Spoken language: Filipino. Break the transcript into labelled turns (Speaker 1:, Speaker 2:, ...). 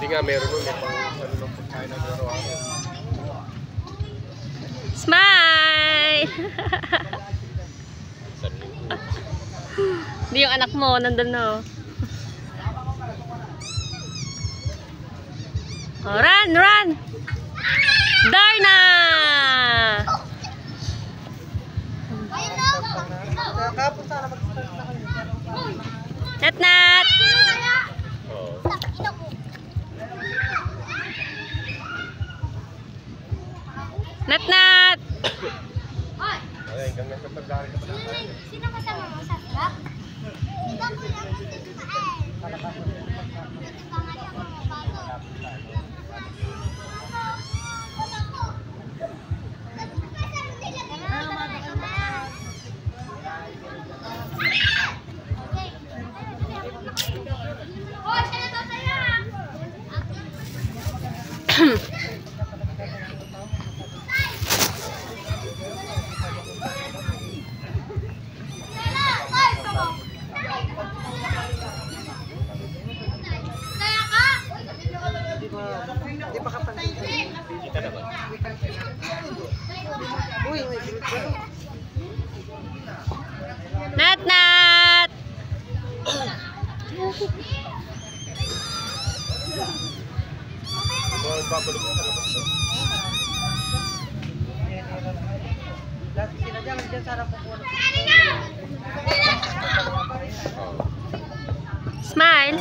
Speaker 1: Hindi nga, meron nun. May pang ano ng pagkain ng araw-araw.
Speaker 2: Smile! Hindi yung anak mo, nandun na. Oh, run, run! Darna! Nat Nat! Nat Nat!
Speaker 1: Ay, hanggang nasa pagdari ka pa na tayo.
Speaker 3: Sino kasama mo sa truck? Ikaw po lang ang titumaan. Titumaan niya ako mabago. Oh, siya na to sa'yo.
Speaker 4: Hindi pa kapansin.
Speaker 1: Kita na ba?
Speaker 4: Uy,
Speaker 2: Nat Nat!
Speaker 1: Ano ang babalik mo sa labas doon?
Speaker 4: lagi sila dyan sa harap po.
Speaker 2: Smile!